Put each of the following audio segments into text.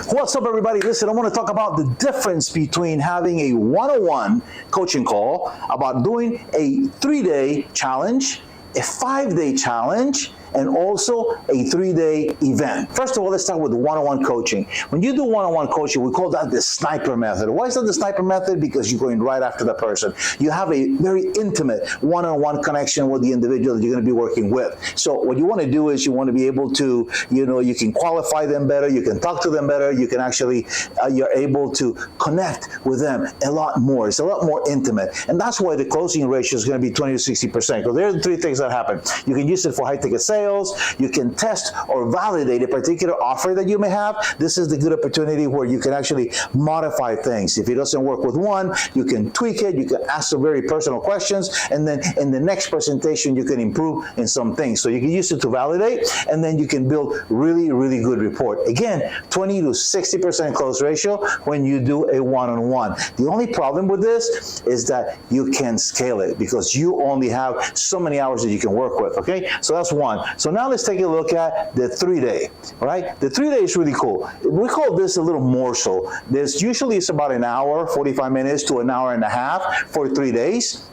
What's up, everybody? Listen, I want to talk about the difference between having a one-on-one coaching call, about doing a 3-day challenge, a 5-day challenge, and also a 3-day event. First of all, let's start with one-on-one coaching. When you do one-on-one coaching, we call that the sniper method. Why is that the sniper method? Because you're going right after the person. You have a very intimate one-on-one connection with the individual that you're going to be working with. So what you want to do is you want to be able to, you can qualify them better, you can talk to them better, you can actually, you're able to connect with them a lot more. It's a lot more intimate. And that's why the closing ratio is going to be 20 to 60%. Because there are 3 things that happen. You can use it for high-ticket sales. You can test or validate a particular offer that you may have. This is the good opportunity where you can actually modify things. If it doesn't work with one, you can tweak it. You can ask some very personal questions, and then in the next presentation, you can improve in some things. So you can use it to validate, and then you can build really, really good report. Again, 20 to 60% close ratio when you do a one-on-one. The only problem with this is that you can scale it because you only have so many hours that you can work with, okay? So that's one. So now let's take a look at the 3-day, all right? The 3-day is really cool. We call this a little morsel. This usually is about an hour, 45 minutes to an hour and a half for 3 days.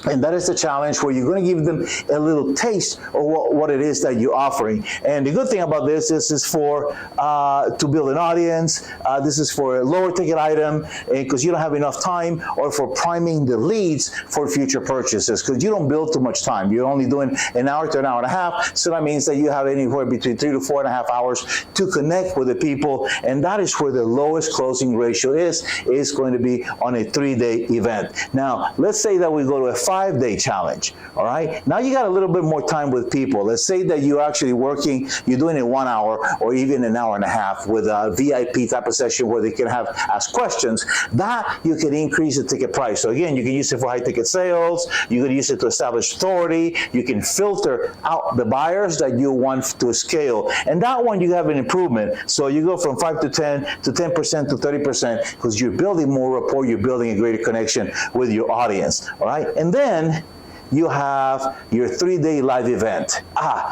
And that is the challenge where you're going to give them a little taste of what it is that you're offering. And the good thing about this is for to build an audience. This is for a lower ticket item because you don't have enough time, or for priming the leads for future purchases because you don't build too much time. You're only doing an hour to an hour and a half. So that means that you have anywhere between 3 to 4.5 hours to connect with the people. And that is where the lowest closing ratio is going to be on a 3-day event. Now, let's say that we go to a 5-day challenge, all right? Now you got a little bit more time with people. Let's say that you're actually working, you're doing it 1 hour or even an hour and a half with a VIP type of session where they can ask questions. That you can increase the ticket price. So again, you can use it for high ticket sales. You can use it to establish authority. You can filter out the buyers that you want to scale. And that one you have an improvement. So you go from 5 to 10 to 10% to 30% because you're building more rapport. You're building a greater connection with your audience, all right? And then you have your 3-day live event.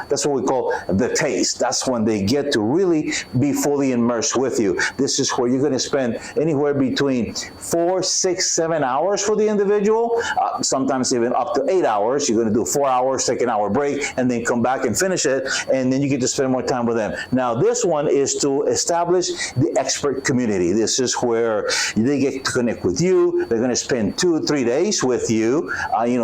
That's what we call the taste. That's when they get to really be fully immersed with you. This is where you're going to spend anywhere between 4, 6, 7 hours for the individual, sometimes even up to 8 hours. You're going to do 4 hours, take an hour break, and then come back and finish it, and then you get to spend more time with them. Now, this one is to establish the expert community. This is where they get to connect with you. They're going to spend 2 or 3 days with you,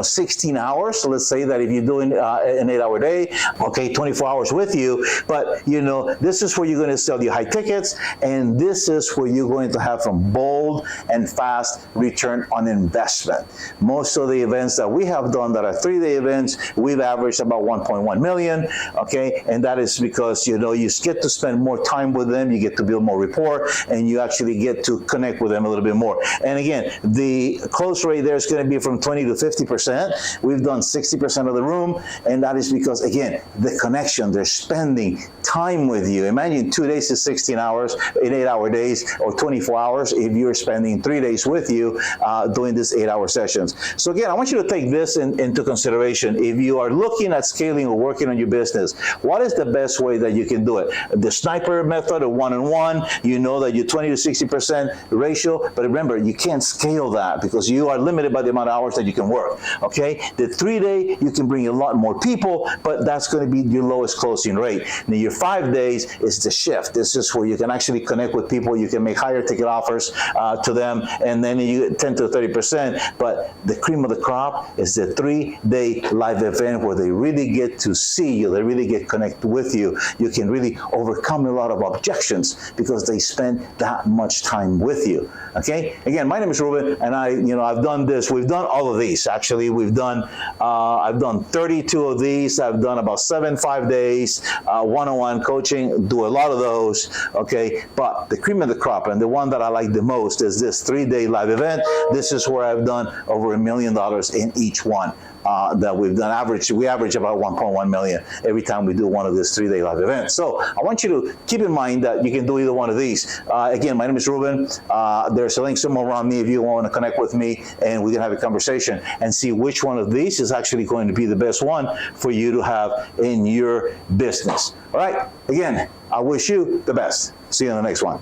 16 hours. So let's say that if you're doing an 8-hour day, okay, 24 hours with you, but this is where you're going to sell your high tickets, and this is where you're going to have some bold and fast return on investment. Most of the events that we have done that are 3-day events, we've averaged about 1.1 million, okay, and that is because you get to spend more time with them, you get to build more rapport, and you actually get to connect with them a little bit more. And again, the close rate there is going to be from 20 to 50%. We've done 60% of the room, and that is because, again, the connection, they're spending time with you. Imagine 2 days is 16 hours, in 8-hour days, or 24 hours if you're spending 3 days with you doing this 8-hour sessions. So again, I want you to take this into consideration. If you are looking at scaling or working on your business, what is the best way that you can do it? The sniper method of one-on-one, you know that you're 20 to 60% ratio, but remember, you can't scale that because you are limited by the amount of hours that you can work, okay? The 3-day, you can bring a lot more people, but that's going to be your lowest closing rate. Now, your 5 days is the shift. This is where you can actually connect with people. You can make higher ticket offers to them, and then you get 10 to 30%. But the cream of the crop is the 3-day live event where they really get to see you. They really get connected with you. You can really overcome a lot of objections because they spend that much time with you. Okay? Again, my name is Ruben, and I've done this. We've done all of these. Actually, I've done 32 of these. I've done about 7 5-days, one-on-one coaching, do a lot of those, okay? But the cream of the crop, and the one that I like the most, is this 3-day live event. This is where I've done over $1 million in each one. That we've done. We average about 1.1 million every time we do one of these 3-day live events. So I want you to keep in mind that you can do either one of these. Again, my name is Ruben. There's a link somewhere around me if you want to connect with me, and we can have a conversation and see which one of these is actually going to be the best one for you to have in your business. All right. Again, I wish you the best. See you in the next one.